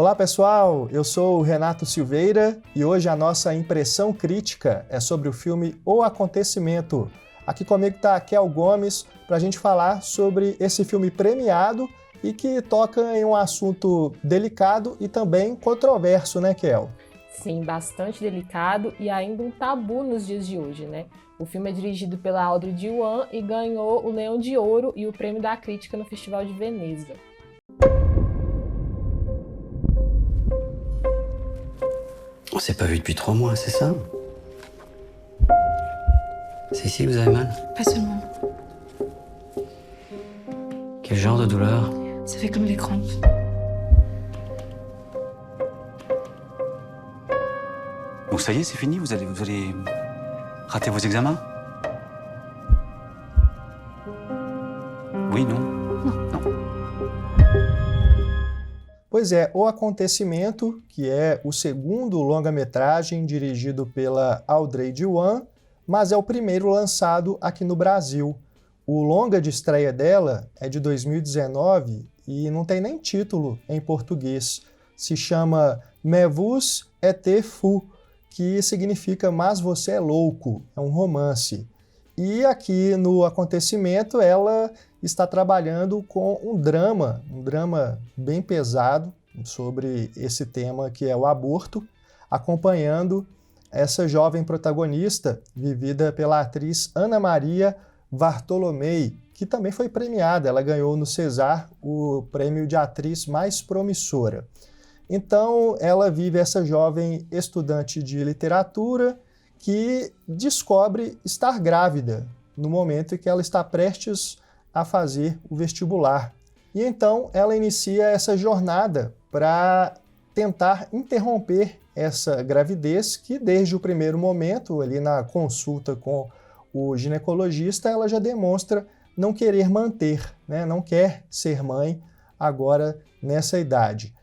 Olá pessoal, eu sou o Renato Silveira e hoje a nossa impressão crítica é sobre o filme O Acontecimento. Aqui comigo está a Kel Gomes para a gente falar sobre esse filme premiado e que toca em um assunto delicado e também controverso, né, Kel? Sim, bastante delicado e ainda um tabu nos dias de hoje, né? O filme é dirigido pela Audrey Diwan e ganhou o Leão de Ouro e o Prêmio da Crítica no Festival de Veneza. On s'est pas vu depuis 3 mois, c'est ça? C'est ici que vous avez mal? Pas seulement. Quel genre de douleur? Ça fait comme les crampes. Donc ça y est, c'est fini, vous allez rater vos examens? Oui, non? Pois é, O Acontecimento, que é o segundo longa-metragem dirigido pela Audrey Diwan, mas é o primeiro lançado aqui no Brasil. O longa de estreia dela é de 2019 e não tem nem título em português. Se chama Mais vous êtes fou, que significa Mas Você é Louco, é um romance. E aqui no Acontecimento ela está trabalhando com um drama bem pesado sobre esse tema que é o aborto, acompanhando essa jovem protagonista vivida pela atriz Ana Maria Bartolomei, que também foi premiada, ela ganhou no César o prêmio de atriz mais promissora. Então ela vive essa jovem estudante de literatura que descobre estar grávida no momento em que ela está prestes a fazer o vestibular. E então ela inicia essa jornada para tentar interromper essa gravidez que desde o primeiro momento, ali na consulta com o ginecologista, ela já demonstra não querer manter, né? Não quer ser mãe agora nessa idade.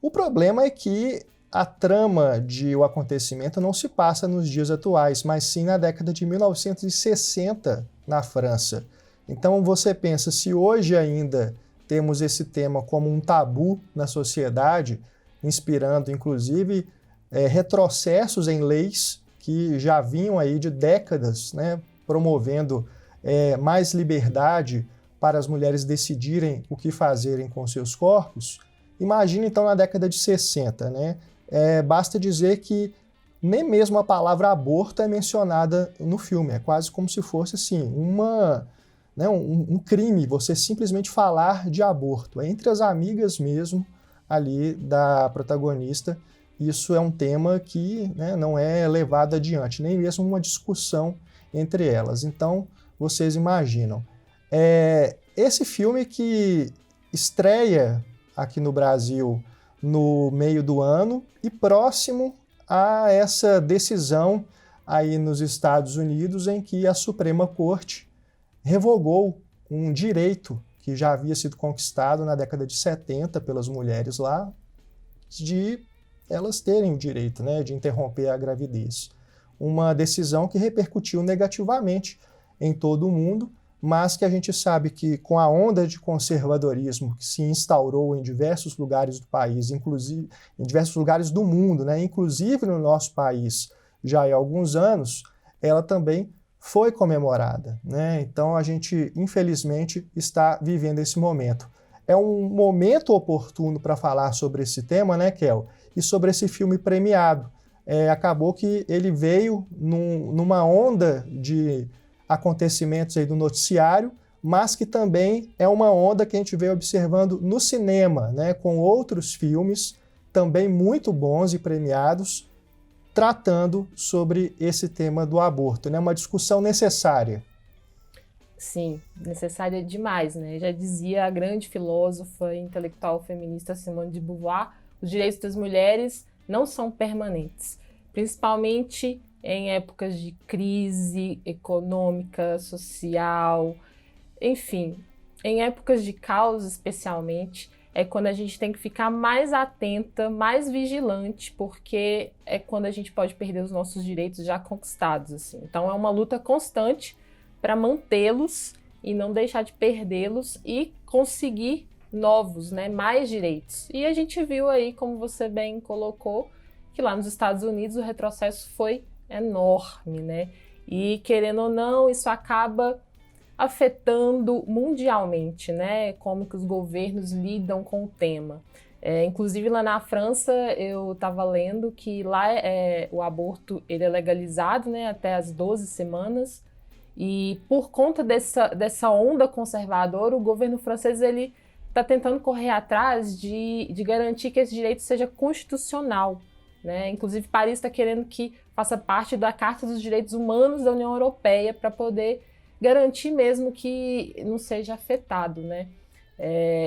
O problema é que a trama de O Acontecimento não se passa nos dias atuais, mas sim na década de 1960 na França. Então você pensa, se hoje ainda temos esse tema como um tabu na sociedade, inspirando inclusive retrocessos em leis que já vinham aí de décadas, né, promovendo mais liberdade para as mulheres decidirem o que fazerem com seus corpos, imagine então na década de 60, né? Basta dizer que nem mesmo a palavra aborto é mencionada no filme, é quase como se fosse assim, um crime você simplesmente falar de aborto. Entre as amigas mesmo ali da protagonista, isso é um tema que, né, não é levado adiante, nem mesmo uma discussão entre elas. Então, vocês imaginam. Esse filme que estreia aqui no Brasil no meio do ano e próximo a essa decisão aí nos Estados Unidos em que a Suprema Corte revogou um direito que já havia sido conquistado na década de 70 pelas mulheres lá, de elas terem o direito, né, de interromper a gravidez. Uma decisão que repercutiu negativamente em todo o mundo, mas que a gente sabe que com a onda de conservadorismo que se instaurou em diversos lugares do país, inclusive em diversos lugares do mundo, né, inclusive no nosso país já há alguns anos, ela também foi comemorada, né? Então a gente, infelizmente, está vivendo esse momento. É um momento oportuno para falar sobre esse tema, né, Kel? E sobre esse filme premiado. Acabou que ele veio numa onda de acontecimentos aí do noticiário, mas que também é uma onda que a gente veio observando no cinema, né, com outros filmes também muito bons e premiados, tratando sobre esse tema do aborto, né? Uma discussão necessária. Sim, necessária demais, né? Já dizia a grande filósofa e intelectual feminista Simone de Beauvoir, os direitos das mulheres não são permanentes, principalmente em épocas de crise econômica, social, enfim, em épocas de caos especialmente, é quando a gente tem que ficar mais atenta, mais vigilante, porque é quando a gente pode perder os nossos direitos já conquistados, assim. Então é uma luta constante para mantê-los e não deixar de perdê-los e conseguir novos, né, mais direitos. E a gente viu aí, como você bem colocou, que lá nos Estados Unidos o retrocesso foi enorme, né? E querendo ou não, isso acaba afetando mundialmente, né? Como que os governos lidam com o tema. Inclusive lá na França, eu estava lendo que lá o aborto ele é legalizado, né, até as 12 semanas. E por conta dessa onda conservadora, o governo francês ele está tentando correr atrás de garantir que esse direito seja constitucional, né? Inclusive, Paris está querendo que faça parte da Carta dos Direitos Humanos da União Europeia para poder garantir mesmo que não seja afetado, né?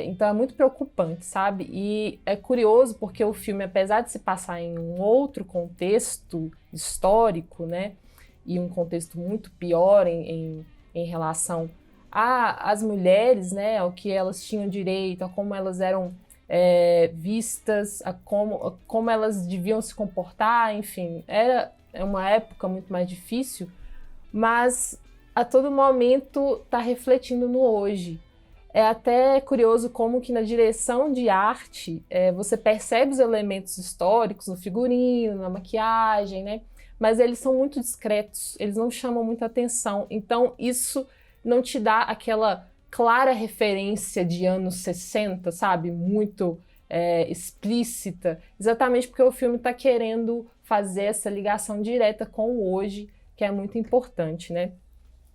Então é muito preocupante, sabe? E é curioso porque o filme, apesar de se passar em um outro contexto histórico, né? E um contexto muito pior em relação às mulheres, né, ao que elas tinham direito, a como elas eram vistas, a como elas deviam se comportar, enfim, é uma época muito mais difícil, mas a todo momento está refletindo no hoje. É até curioso como que na direção de arte você percebe os elementos históricos no figurino, na maquiagem, né? Mas eles são muito discretos, eles não chamam muita atenção. Então, isso não te dá aquela clara referência de anos 60, sabe? Muito explícita, exatamente porque o filme está querendo fazer essa ligação direta com o hoje, que é muito importante, né?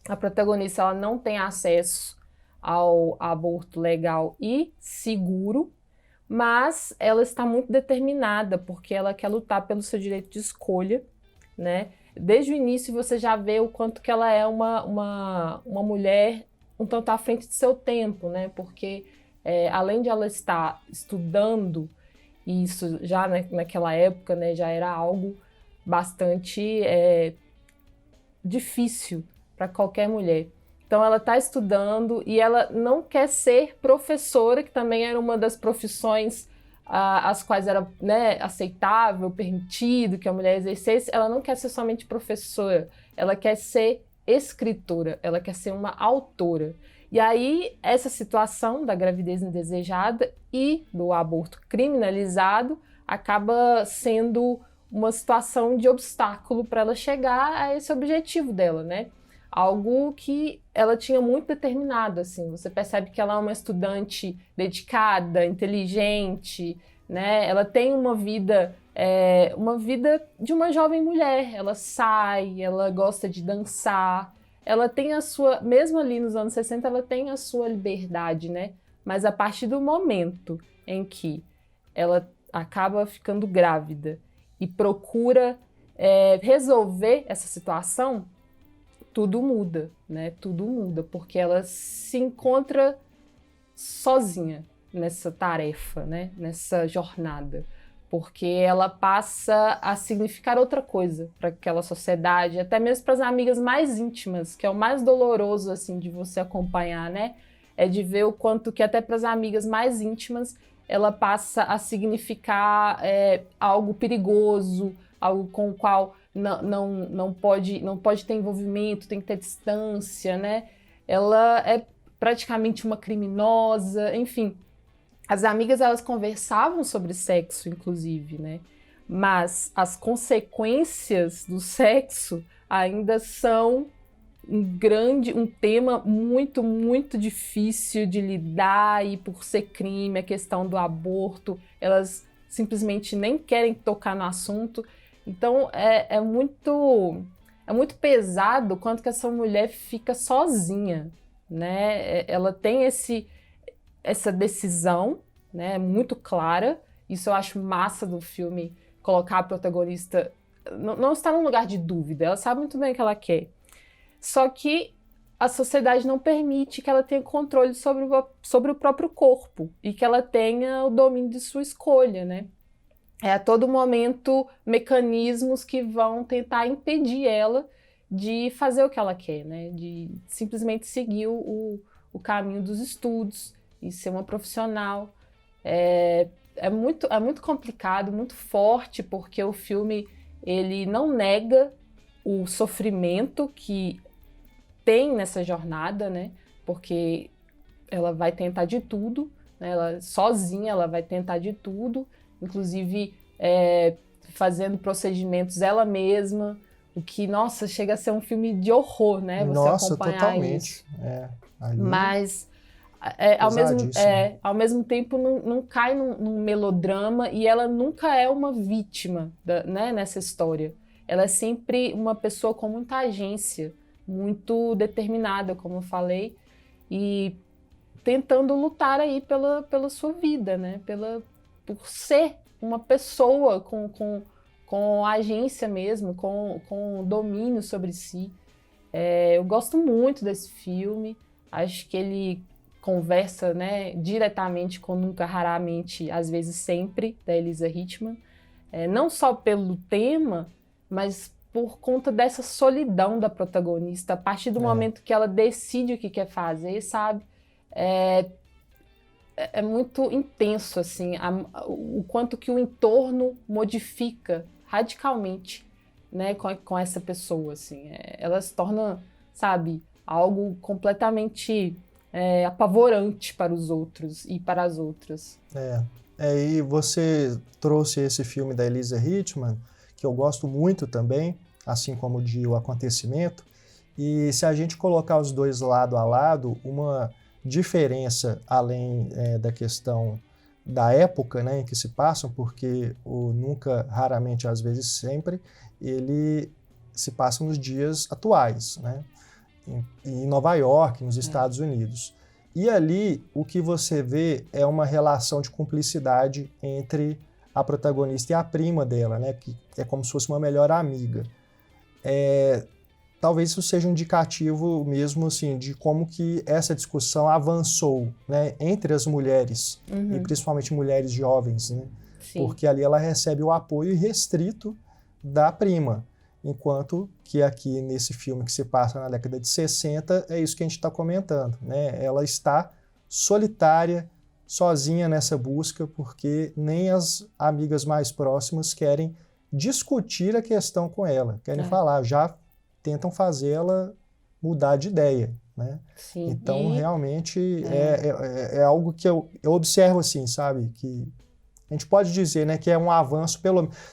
A protagonista ela não tem acesso ao aborto legal e seguro, mas ela está muito determinada, porque ela quer lutar pelo seu direito de escolha, né? Desde o início você já vê o quanto que ela é uma mulher um tanto à frente de seu tempo, né? Porque além de ela estar estudando, e isso já naquela época, né, já era algo bastante difícil para qualquer mulher. Então ela está estudando e ela não quer ser professora, que também era uma das profissões as quais era, né, aceitável, permitido que a mulher exercesse. Ela não quer ser somente professora, ela quer ser escritora, ela quer ser uma autora. E aí, essa situação da gravidez indesejada e do aborto criminalizado acaba sendo uma situação de obstáculo para ela chegar a esse objetivo dela, né? Algo que ela tinha muito determinado, assim. Você percebe que ela é uma estudante dedicada, inteligente, né? Ela tem uma vida de uma jovem mulher. Ela sai, ela gosta de dançar, ela tem a sua, mesmo ali nos anos 60, ela tem a sua liberdade, né? Mas a partir do momento em que ela acaba ficando grávida e procura resolver essa situação, tudo muda, né? Tudo muda, porque ela se encontra sozinha nessa tarefa, né? Nessa jornada, porque ela passa a significar outra coisa para aquela sociedade, até mesmo para as amigas mais íntimas, que é o mais doloroso, assim, de você acompanhar, né? É de ver o quanto que até para as amigas mais íntimas ela passa a significar algo perigoso, algo com o qual não pode ter envolvimento, tem que ter distância, né? Ela é praticamente uma criminosa, enfim. As amigas, elas conversavam sobre sexo, inclusive, né? Mas as consequências do sexo ainda são um tema muito, muito difícil de lidar, e por ser crime, a questão do aborto, elas simplesmente nem querem tocar no assunto. Então, é muito pesado quanto que essa mulher fica sozinha, né? Ela tem essa decisão, né, muito clara. Isso eu acho massa do filme, colocar a protagonista, não está num lugar de dúvida, ela sabe muito bem o que ela quer. Só que a sociedade não permite que ela tenha controle sobre o próprio corpo e que ela tenha o domínio de sua escolha, né? A todo momento mecanismos que vão tentar impedir ela de fazer o que ela quer, né? De simplesmente seguir o caminho dos estudos e ser uma profissional. É muito complicado, muito forte, porque o filme ele não nega o sofrimento que tem nessa jornada, né? Porque ela vai tentar de tudo né? Ela sozinha, ela vai tentar de tudo, inclusive fazendo procedimentos ela mesma, o que, nossa, chega a ser um filme de horror, né? Você Nossa, acompanhar totalmente. isso. Ali, Mas, pesadíssimo. ao mesmo tempo, não cai num melodrama e ela nunca é uma vítima, né, nessa história. Ela é sempre uma pessoa com muita agência, muito determinada, como eu falei, e tentando lutar aí pela sua vida, né? Por ser uma pessoa com agência mesmo, com domínio sobre si. Eu gosto muito desse filme, acho que ele conversa, né, diretamente com Nunca, Raramente, Às vezes Sempre, da Elisa Hittman, não só pelo tema, mas por conta dessa solidão da protagonista, a partir do momento que ela decide o que quer fazer, sabe? É muito intenso, assim, o quanto que o entorno modifica radicalmente, né, com essa pessoa, assim. Ela se torna, sabe, algo completamente apavorante para os outros e para as outras. E você trouxe esse filme da Elisa Hittman, que eu gosto muito também, assim como o de O Acontecimento, e se a gente colocar os dois lado a lado, uma diferença além da questão da época, né, em que se passam, porque o Nunca, Raramente, Às vezes Sempre, ele se passa nos dias atuais, né, em Nova York, nos Estados Unidos. E ali o que você vê é uma relação de cumplicidade entre a protagonista e a prima dela, né, que é como se fosse uma melhor amiga. Talvez isso seja um indicativo mesmo assim, de como que essa discussão avançou, né, entre as mulheres, e principalmente mulheres jovens, né, porque ali ela recebe o apoio irrestrito da prima, enquanto que aqui nesse filme que se passa na década de 60, é isso que a gente está comentando, né, ela está solitária, sozinha nessa busca, porque nem as amigas mais próximas querem discutir a questão com ela, querem falar, já tentam fazê-la mudar de ideia, né? Sim. Então, realmente, é algo que eu observo assim, sabe? Que a gente pode dizer, né, que é um avanço,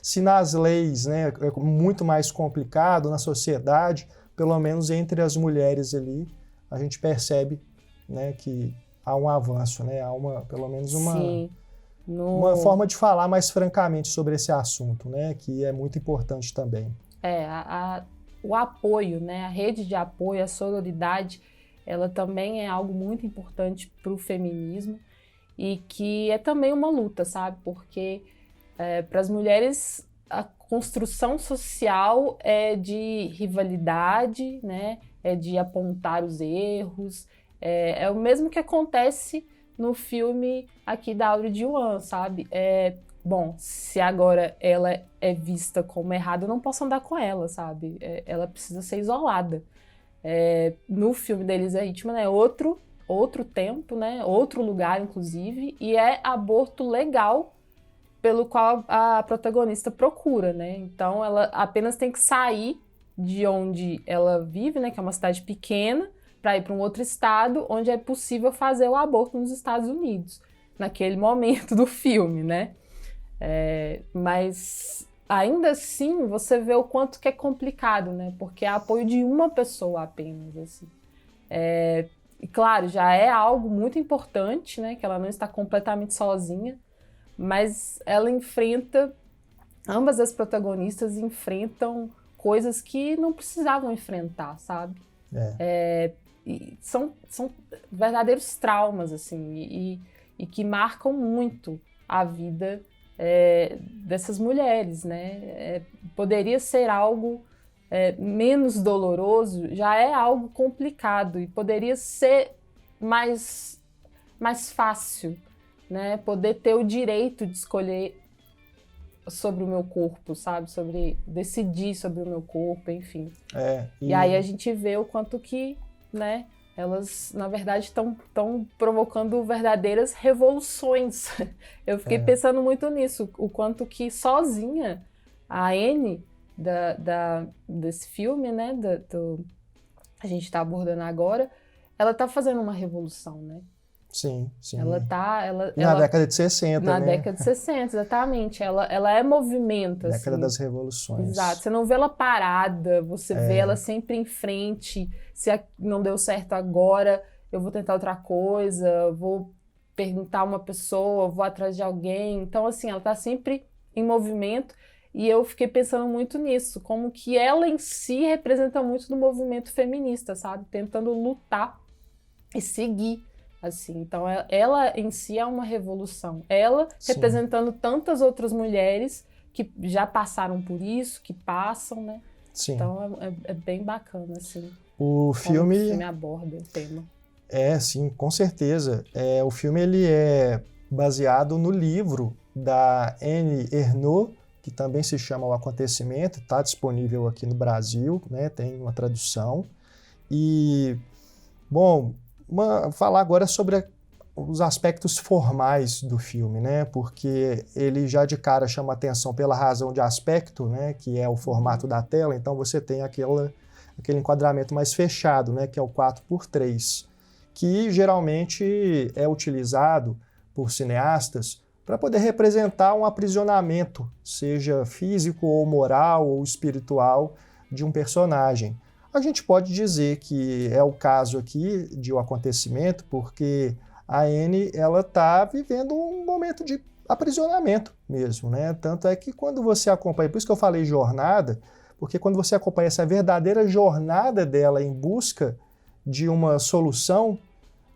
se nas leis, né, é muito mais complicado, na sociedade, pelo menos entre as mulheres ali, a gente percebe, né, que há um avanço, né? Há pelo menos uma forma de falar mais francamente sobre esse assunto, né, que é muito importante também. O apoio, né? A rede de apoio, a sororidade, ela também é algo muito importante para o feminismo e que é também uma luta, sabe? Porque para as mulheres a construção social é de rivalidade, né? É de apontar os erros, é o mesmo que acontece no filme aqui da Audrey Diwan, sabe? Bom, se agora ela é vista como errada, eu não posso andar com ela, sabe? Ela precisa ser isolada. No filme da Elisa Hittman é outro tempo, né? Outro lugar, inclusive, e é aborto legal pelo qual a protagonista procura, né? Então ela apenas tem que sair de onde ela vive, né? Que é uma cidade pequena, para ir para um outro estado onde é possível fazer o aborto nos Estados Unidos, naquele momento do filme, né? Mas ainda assim você vê o quanto que é complicado, né? Porque é apoio de uma pessoa apenas, assim. E claro, já é algo muito importante, né? Que ela não está completamente sozinha, mas ela ambas as protagonistas enfrentam coisas que não precisavam enfrentar, sabe? E são verdadeiros traumas, assim, e que marcam muito a vida dessas mulheres, né? Poderia ser algo menos doloroso, já é algo complicado e poderia ser mais fácil, né? Poder ter o direito de escolher sobre o meu corpo, sabe? Sobre decidir sobre o meu corpo, enfim. E aí a gente vê o quanto que, né? Elas, na verdade, estão provocando verdadeiras revoluções. Eu fiquei pensando muito nisso, o quanto que sozinha a Anne desse filme, né, a gente está abordando agora, ela está fazendo uma revolução, né? Sim, sim. Ela tá... Na década de 60, na né? década de 60, exatamente. Ela é movimento, Década assim. das revoluções. Exato. Você não vê ela parada, você vê ela sempre em frente. Se não deu certo agora, eu vou tentar outra coisa, vou perguntar a uma pessoa, vou atrás de alguém. Então, assim, ela tá sempre em movimento. E eu fiquei pensando muito nisso, como que ela em si representa muito do movimento feminista, sabe? Tentando lutar e seguir, assim. Então, ela em si é uma revolução. Ela Sim. representando tantas outras mulheres que já passaram por isso, que passam, né? Sim. Então, é bem bacana, assim. O como filme... o filme aborda o tema. Sim, com certeza. O filme ele é baseado no livro da Annie Ernaux, que também se chama O Acontecimento, está disponível aqui no Brasil, né, tem uma tradução. E, bom, falar agora sobre os aspectos formais do filme, né, porque ele já de cara chama atenção pela razão de aspecto, né, que é o formato da tela, então você tem aquele enquadramento mais fechado, né, que é o 4:3, que geralmente é utilizado por cineastas para poder representar um aprisionamento, seja físico ou moral ou espiritual, de um personagem. A gente pode dizer que é o caso aqui de O Acontecimento, porque a Annie ela está vivendo um momento de aprisionamento mesmo, né? Tanto é que quando você acompanha, por isso que eu falei jornada, porque quando você acompanha essa verdadeira jornada dela em busca de uma solução,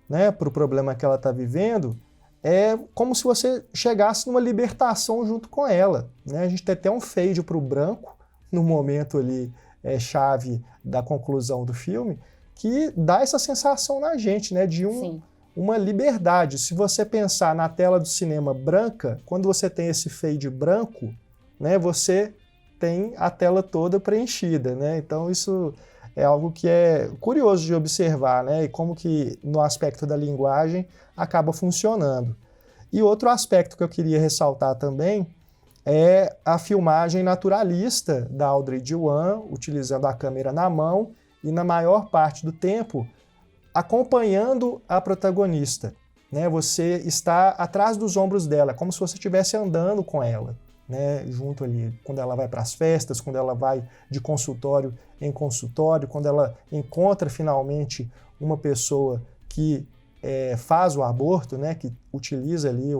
né, para o problema que ela está vivendo, é como se você chegasse numa libertação junto com ela, né? A gente tem até um fade para o branco, no momento ali chave da conclusão do filme, que dá essa sensação na gente, né, de uma liberdade. Se você pensar na tela do cinema branca, quando você tem esse fade branco, né, você tem a tela toda preenchida, né? Então isso é algo que é curioso de observar, né? E como que no aspecto da linguagem acaba funcionando. E outro aspecto que eu queria ressaltar também é a filmagem naturalista da Audrey Diwan, utilizando a câmera na mão e na maior parte do tempo acompanhando a protagonista, né? Você está atrás dos ombros dela, como se você estivesse andando com ela, né? Junto ali, quando ela vai para as festas, quando ela vai de consultório em consultório, quando ela encontra finalmente uma pessoa que faz o aborto, né? Que utiliza ali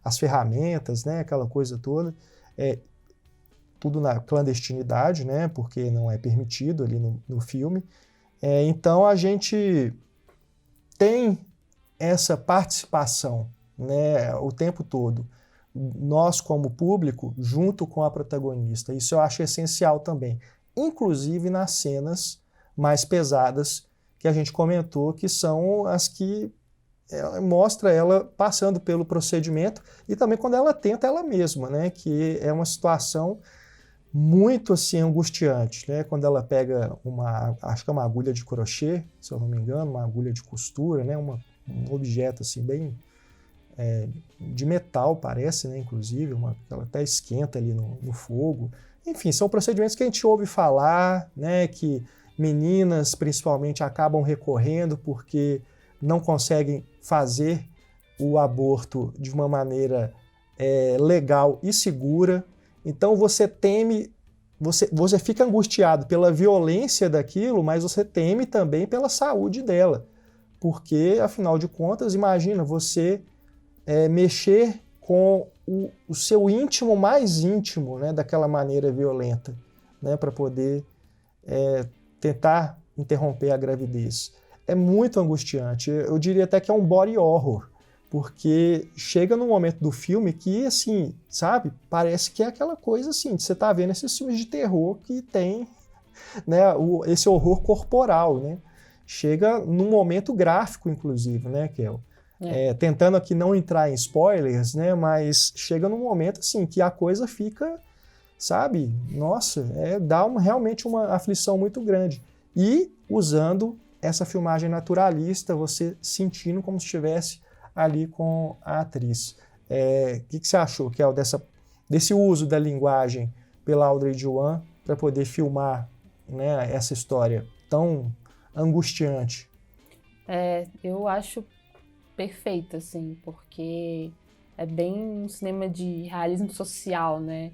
as ferramentas, né? Aquela coisa toda, tudo na clandestinidade, né? Porque não é permitido ali no filme. Então a gente tem essa participação, né, o tempo todo, nós como público, junto com a protagonista. Isso eu acho essencial também, inclusive nas cenas mais pesadas que a gente comentou, que são as que mostra ela passando pelo procedimento e também quando ela tenta ela mesma, né, que é uma situação muito assim angustiante, né? Quando ela pega acho que é uma agulha de crochê, se eu não me engano, uma agulha de costura, né? Um objeto assim bem de metal parece, né? Inclusive, ela até esquenta ali no fogo. Enfim, são procedimentos que a gente ouve falar, né? Que meninas principalmente acabam recorrendo porque não conseguem fazer o aborto de uma maneira legal e segura. Então você teme, você fica angustiado pela violência daquilo, mas você teme também pela saúde dela. Porque, afinal de contas, imagina você mexer com o seu íntimo mais íntimo, né, daquela maneira violenta, né, para poder tentar interromper a gravidez. É muito angustiante. Eu diria até que é um body horror. Porque chega num momento do filme que, assim, sabe, parece que é aquela coisa assim, de você tá vendo esses filmes de terror que tem, né, esse horror corporal, né? Chega num momento gráfico, inclusive, né, Kel? Tentando aqui não entrar em spoilers, né, mas chega num momento, assim, que a coisa fica, sabe, nossa, dá realmente uma aflição muito grande. E usando essa filmagem naturalista, você sentindo como se estivesse ali com a atriz. O que você achou, Kel, desse uso da linguagem pela Audrey Diwan para poder filmar, né, essa história tão angustiante? Eu acho perfeita, assim, porque é bem um cinema de realismo social, né?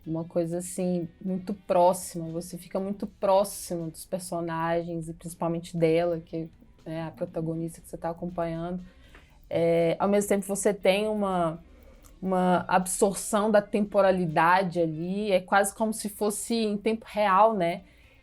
Uma coisa, assim, muito próxima. Você fica muito próximo dos personagens, e principalmente dela, que é a protagonista que você está acompanhando. Ao mesmo tempo, você tem uma absorção da temporalidade ali, é quase como se fosse em tempo real, né?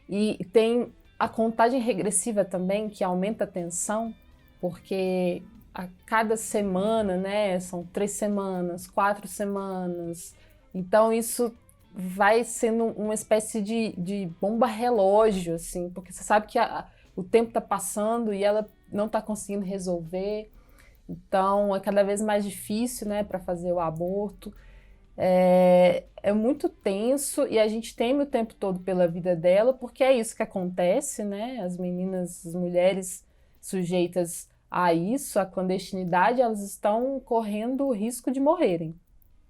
E tem a contagem regressiva também, que aumenta a tensão, porque a cada semana, né, são 3 semanas, 4 semanas, então isso vai sendo uma espécie de bomba relógio, assim, porque você sabe que o tempo está passando e ela não está conseguindo resolver. Então, é cada vez mais difícil, né, para fazer o aborto. É muito tenso e a gente teme o tempo todo pela vida dela, porque é isso que acontece, né? As meninas, as mulheres sujeitas a isso, a clandestinidade, elas estão correndo o risco de morrerem.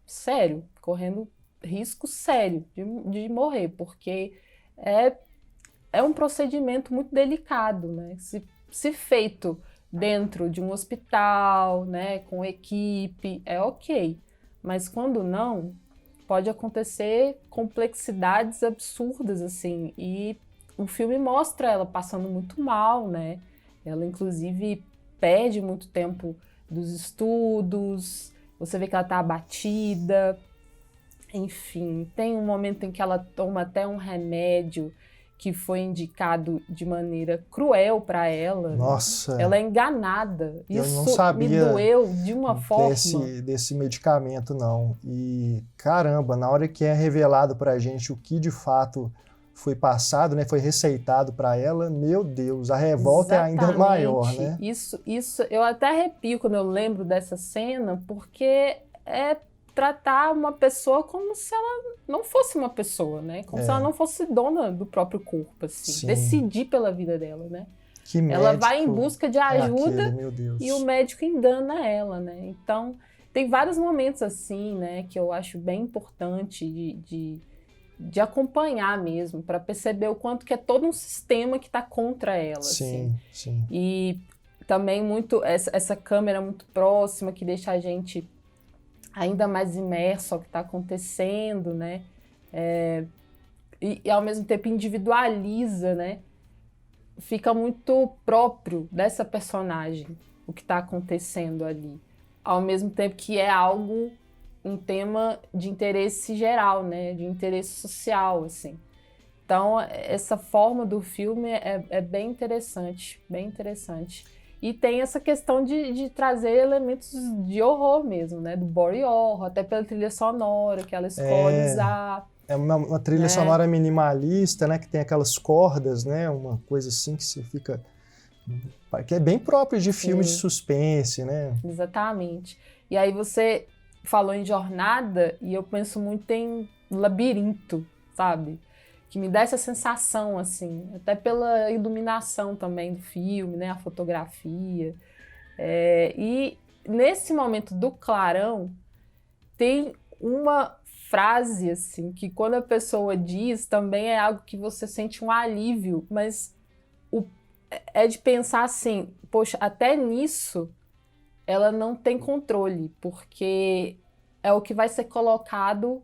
Sério, correndo risco sério de morrer, porque é um procedimento muito delicado, né? Se feito dentro de um hospital, né, com equipe, é ok. Mas quando não, pode acontecer complexidades absurdas, assim. E o filme mostra ela passando muito mal, né? Ela, inclusive, perde muito tempo dos estudos, você vê que ela tá abatida. Enfim, tem um momento em que ela toma até um remédio que foi indicado de maneira cruel para ela. Nossa! Ela é enganada. Eu Isso não sabia me doeu de uma forma. Desse medicamento, não. E, caramba, na hora que é revelado pra gente o que de fato foi passado, né, foi receitado para ela, meu Deus, a revolta Exatamente. É ainda maior, né? Isso, eu até arrepio quando eu lembro dessa cena, porque é tratar uma pessoa como se ela não fosse uma pessoa, né? Como se ela não fosse dona do próprio corpo, assim. Sim. Decidir pela vida dela, né? Que ela vai em busca de ajuda meu Deus. e o médico engana ela, né? Então, tem vários momentos assim, né, que eu acho bem importante de acompanhar mesmo, para perceber o quanto que é todo um sistema que está contra ela. Sim, assim. sim. E também muito essa câmera muito próxima que deixa a gente ainda mais imerso ao que está acontecendo, né? E ao mesmo tempo individualiza, né? Fica muito próprio dessa personagem o que está acontecendo ali. Ao mesmo tempo que é um tema de interesse geral, né? De interesse social, assim. Então, essa forma do filme é bem interessante, bem interessante. E tem essa questão de trazer elementos de horror mesmo, né? Do body horror, até pela trilha sonora que ela escolhe usar. É uma trilha sonora minimalista, né? Que tem aquelas cordas, né? Uma coisa assim que você fica... que é bem próprio de filme de suspense, né? Exatamente. E aí você falou em jornada e eu penso muito em labirinto, sabe? Que me dá essa sensação, assim, até pela iluminação também do filme, né? A fotografia. E nesse momento do clarão, tem uma frase, assim, que quando a pessoa diz, também é algo que você sente um alívio, mas é de pensar assim, poxa, até nisso ela não tem controle, porque é o que vai ser colocado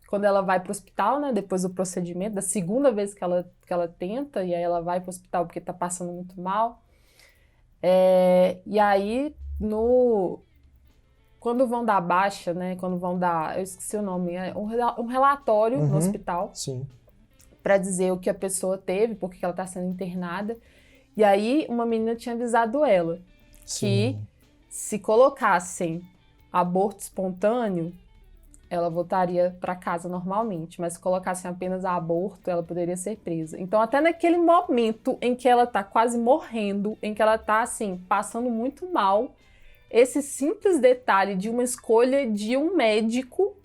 quando ela vai para o hospital, né, depois do procedimento, da segunda vez que ela tenta, e aí ela vai para o hospital porque está passando muito mal. E aí, quando vão dar baixa, né, eu esqueci o nome, um relatório no hospital, para dizer o que a pessoa teve, porque ela está sendo internada. E aí, uma menina tinha avisado ela que se colocassem aborto espontâneo, ela voltaria para casa normalmente, mas se colocassem apenas aborto, ela poderia ser presa. Então, até naquele momento em que ela está quase morrendo, em que ela está, assim, passando muito mal, esse simples detalhe de uma escolha de um médico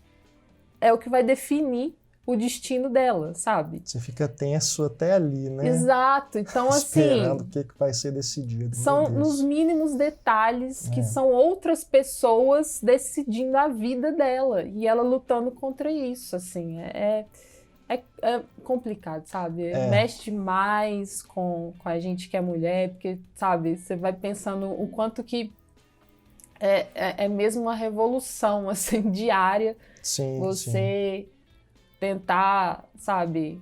é o que vai definir o destino dela, sabe? Você fica tenso até ali, né? Exato. Então, assim... Esperando o que vai ser decidido. São nos mínimos detalhes que são outras pessoas decidindo a vida dela. E ela lutando contra isso, assim. é complicado, sabe? Mexe demais com a gente que é mulher, porque, sabe, você vai pensando o quanto que é mesmo uma revolução, assim, diária. Sim, você tentar, sabe,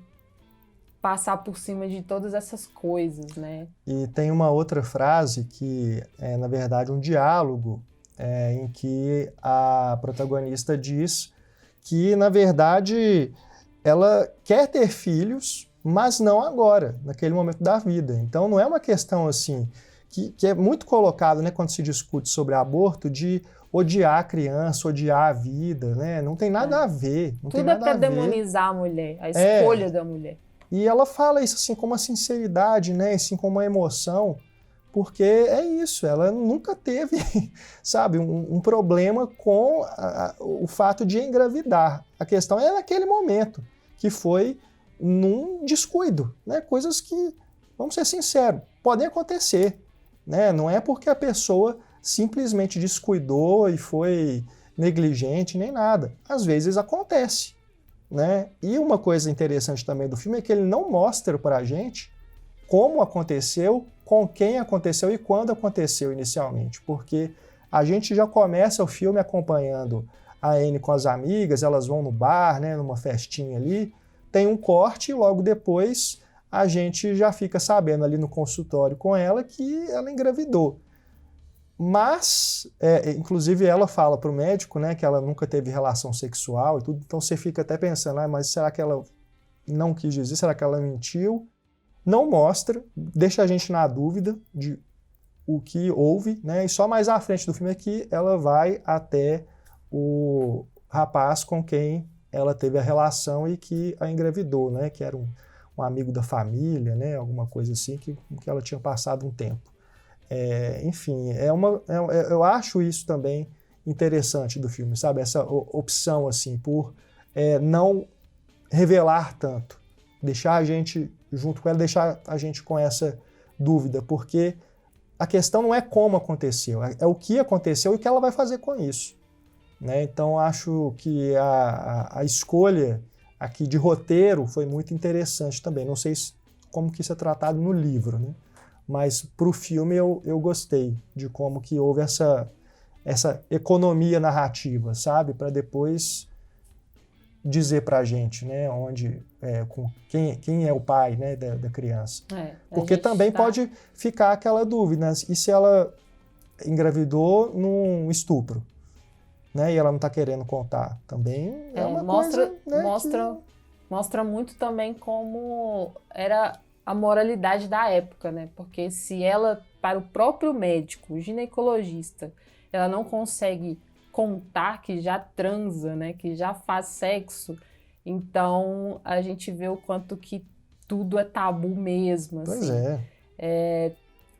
passar por cima de todas essas coisas, né? E tem uma outra frase que é, na verdade, um diálogo em que a protagonista diz que, na verdade, ela quer ter filhos, mas não agora, naquele momento da vida. Então, não é uma questão assim, que é muito colocado, né, quando se discute sobre aborto, de odiar a criança, odiar a vida, né? Não tem nada a ver. Não tem Tudo é nada para a ver. demonizar a mulher, a escolha da mulher. E ela fala isso assim com uma sinceridade, né? Assim com uma emoção, porque é isso, ela nunca teve, sabe, um problema com o fato de engravidar. A questão é naquele momento, que foi num descuido, né? Coisas que, vamos ser sinceros, podem acontecer, né? Não é porque a pessoa simplesmente descuidou e foi negligente nem nada. Às vezes acontece, né? E uma coisa interessante também do filme é que ele não mostra pra gente como aconteceu, com quem aconteceu e quando aconteceu inicialmente, porque a gente já começa o filme acompanhando a Anne com as amigas, elas vão no bar, né, numa festinha ali, tem um corte e logo depois a gente já fica sabendo ali no consultório com ela que ela engravidou. Mas, inclusive ela fala para o médico, né, que ela nunca teve relação sexual e tudo, então você fica até pensando, mas será que ela não quis dizer, será que ela mentiu? Não mostra, deixa a gente na dúvida de o que houve, né, e só mais à frente do filme é que ela vai até o rapaz com quem ela teve a relação e que a engravidou, né, que era um amigo da família, né, alguma coisa assim, que ela tinha passado um tempo. Enfim, eu acho isso também interessante do filme, sabe? Essa opção assim por não revelar tanto, deixar a gente junto com ela, deixar a gente com essa dúvida, porque a questão não é como aconteceu, é o que aconteceu e o que ela vai fazer com isso, né? Então acho que a escolha aqui de roteiro foi muito interessante também. Não sei como que isso é tratado no livro, né? Mas para o filme eu gostei de como que houve essa economia narrativa, sabe? Para depois dizer para a gente, né, com quem é o pai, né, da criança. Porque também pode ficar aquela dúvida, né? E se ela engravidou num estupro, né, e ela não está querendo contar? Também é uma coisa, né, mostra muito também como era a moralidade da época, né? Porque se ela, para o próprio médico, o ginecologista, ela não consegue contar que já transa, né? Que já faz sexo, então a gente vê o quanto que tudo é tabu mesmo, assim. Pois é.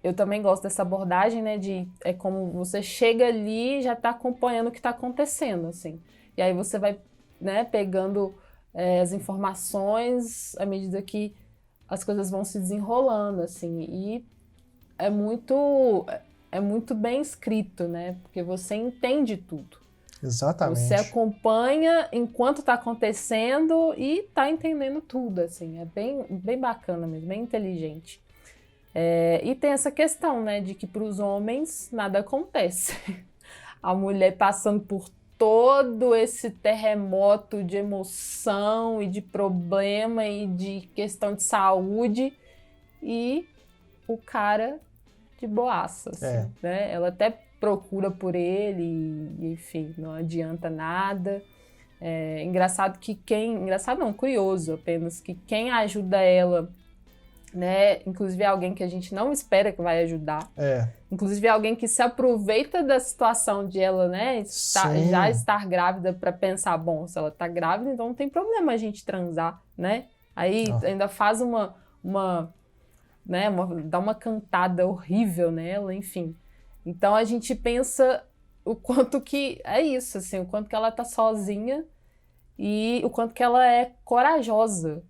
Eu também gosto dessa abordagem, né? É como você chega ali e já está acompanhando o que está acontecendo, assim. E aí você vai, né, pegando as informações à medida que as coisas vão se desenrolando, assim, e é muito bem escrito, né, porque você entende tudo. Exatamente. Você acompanha enquanto está acontecendo e está entendendo tudo, assim, é bem bacana mesmo, bem inteligente. E tem essa questão, né, de que para os homens nada acontece. A mulher passando por todo esse terremoto de emoção e de problema e de questão de saúde e o cara de boaça, assim, né? Ela até procura por ele e, enfim, não adianta nada. Curioso apenas, que quem ajuda ela, né, inclusive é alguém que a gente não espera que vai ajudar. Inclusive é alguém que se aproveita da situação de ela, né, já estar grávida para pensar, bom, se ela tá grávida, então não tem problema a gente transar, né? Aí ainda faz dá uma cantada horrível nela, enfim. Então a gente pensa o quanto que é isso, assim, o quanto que ela tá sozinha e o quanto que ela é corajosa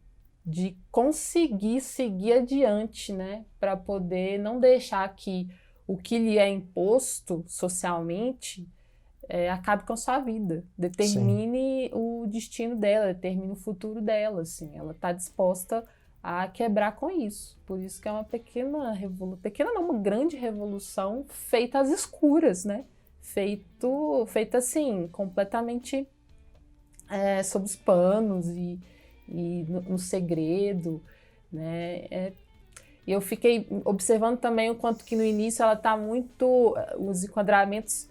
de conseguir seguir adiante, né, para poder não deixar que o que lhe é imposto socialmente acabe com a sua vida, determine o destino dela, determine o futuro dela, assim. Ela está disposta a quebrar com isso. Por isso que é uma uma grande revolução feita às escuras, né? Feita assim, completamente sob os panos e no segredo, né? E eu fiquei observando também o quanto que no início ela está muito... Os enquadramentos,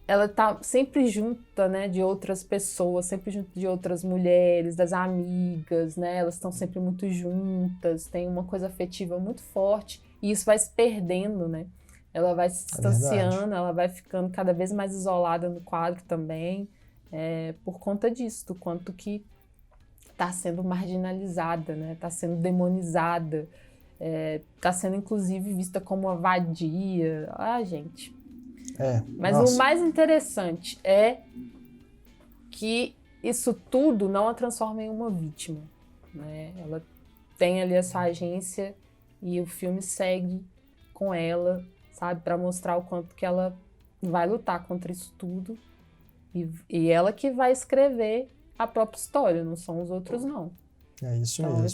ela está sempre junta, né, de outras pessoas, sempre junto de outras mulheres, das amigas, né? Elas estão sempre muito juntas, tem uma coisa afetiva muito forte, e isso vai se perdendo, né? Ela vai se distanciando, ela vai ficando cada vez mais isolada no quadro também, por conta disso, do quanto que está sendo marginalizada, né? Está sendo demonizada, está sendo inclusive vista como uma vadia. Gente. Mas nossa. O mais interessante é que isso tudo não a transforma em uma vítima, né? Ela tem ali a sua agência e o filme segue com ela, sabe? Para mostrar o quanto que ela vai lutar contra isso tudo. E ela que vai escrever a própria história, não são os outros, não. É isso então, mesmo.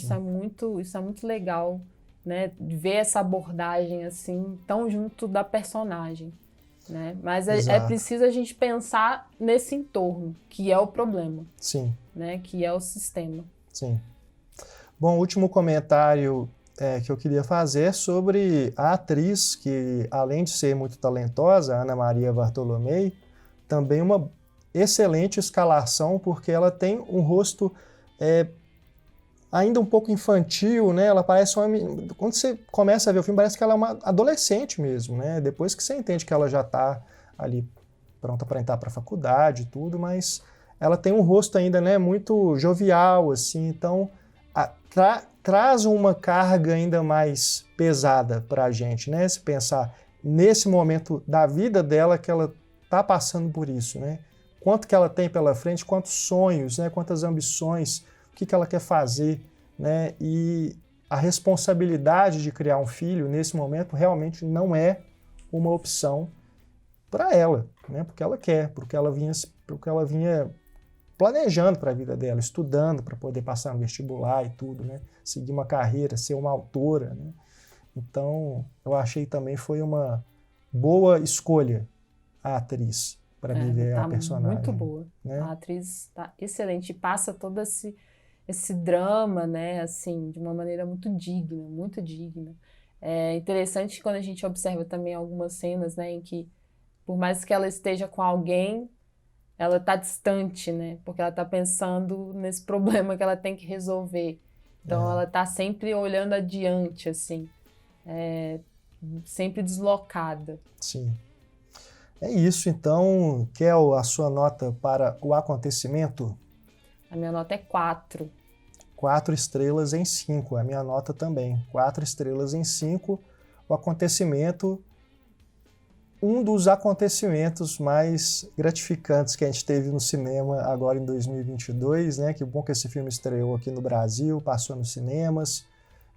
Isso é muito legal, né? Ver essa abordagem assim, tão junto da personagem, né? Mas é preciso a gente pensar nesse entorno, que é o problema. Sim. Né? Que é o sistema. Sim. Bom, o último comentário que eu queria fazer é sobre a atriz, que além de ser muito talentosa, Ana Maria Bartolomei, também uma excelente escalação, porque ela tem um rosto ainda um pouco infantil, né? Ela parece uma... Quando você começa a ver o filme, parece que ela é uma adolescente mesmo, né? Depois que você entende que ela já está ali pronta para entrar para a faculdade e tudo, mas ela tem um rosto ainda, né, muito jovial, assim, então traz uma carga ainda mais pesada para a gente, né? Se pensar nesse momento da vida dela que ela está passando por isso, né? Quanto que ela tem pela frente, quantos sonhos, né? Quantas ambições, o que ela quer fazer, né? E a responsabilidade de criar um filho nesse momento realmente não é uma opção para ela, né? Porque ela quer, porque ela vinha planejando para a vida dela, estudando para poder passar no vestibular e tudo, né? Seguir uma carreira, ser uma autora, né? Então, eu achei também foi uma boa escolha a atriz para viver a personagem. Muito boa. Né? A atriz está excelente, passa todo esse drama, né, assim, de uma maneira muito digna, muito digna. É interessante quando a gente observa também algumas cenas, né, em que, por mais que ela esteja com alguém, ela está distante, né, porque ela está pensando nesse problema que ela tem que resolver. Então, ela está sempre olhando adiante, assim, sempre deslocada. Sim. É isso, então, Kel, a sua nota para o acontecimento? A minha nota é 4. 4 estrelas em 5, a minha nota também. 4 estrelas em 5. O acontecimento, um dos acontecimentos mais gratificantes que a gente teve no cinema agora em 2022, né? Que bom que esse filme estreou aqui no Brasil, passou nos cinemas,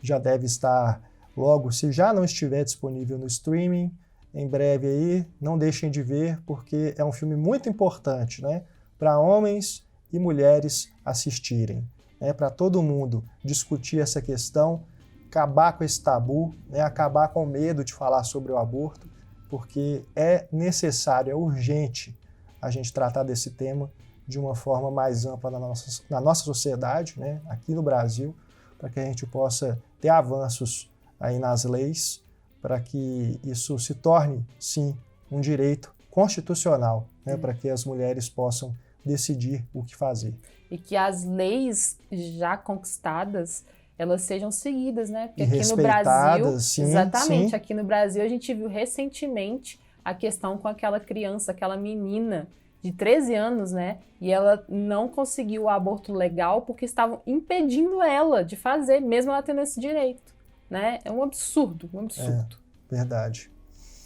já deve estar logo, se já não estiver disponível no streaming, em breve aí, não deixem de ver, porque é um filme muito importante, né? Para homens e mulheres assistirem, né? Para todo mundo discutir essa questão, acabar com esse tabu, né? Acabar com o medo de falar sobre o aborto, porque é necessário, é urgente a gente tratar desse tema de uma forma mais ampla na nossa sociedade, né? Aqui no Brasil, para que a gente possa ter avanços aí nas leis, para que isso se torne, sim, um direito constitucional, né, para que as mulheres possam decidir o que fazer. E que as leis já conquistadas, elas sejam seguidas, né? Porque e aqui no Brasil, sim, exatamente, sim. Aqui no Brasil a gente viu recentemente a questão com aquela criança, aquela menina de 13 anos, né? E ela não conseguiu o aborto legal porque estavam impedindo ela de fazer, mesmo ela tendo esse direito. Né? É um absurdo, um absurdo. Verdade.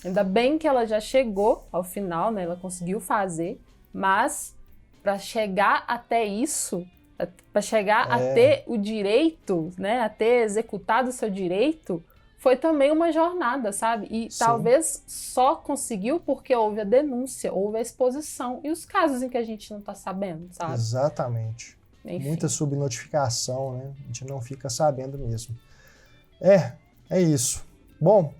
Ainda bem que ela já chegou ao final, né? Ela conseguiu fazer, mas para chegar até isso, para chegar a ter o direito, né? A ter executado o seu direito, foi também uma jornada, sabe? E Sim. talvez só conseguiu porque houve a denúncia, houve a exposição e os casos em que a gente não tá sabendo, sabe? Exatamente. Enfim. Muita subnotificação, né? A gente não fica sabendo mesmo. É isso. Bom,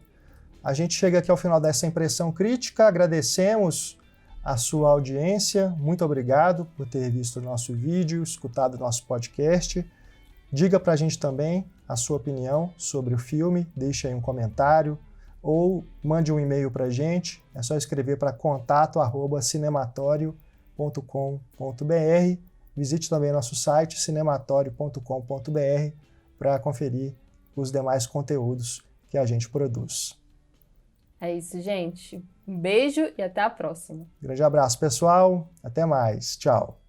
a gente chega aqui ao final dessa impressão crítica, agradecemos a sua audiência, muito obrigado por ter visto o nosso vídeo, escutado o nosso podcast. Diga pra gente também a sua opinião sobre o filme, deixe aí um comentário ou mande um e-mail pra gente, é só escrever para contato@cinematório.com.br. Visite também nosso site cinematório.com.br para conferir os demais conteúdos que a gente produz. É isso, gente. Um beijo e até a próxima. Grande abraço, pessoal. Até mais. Tchau.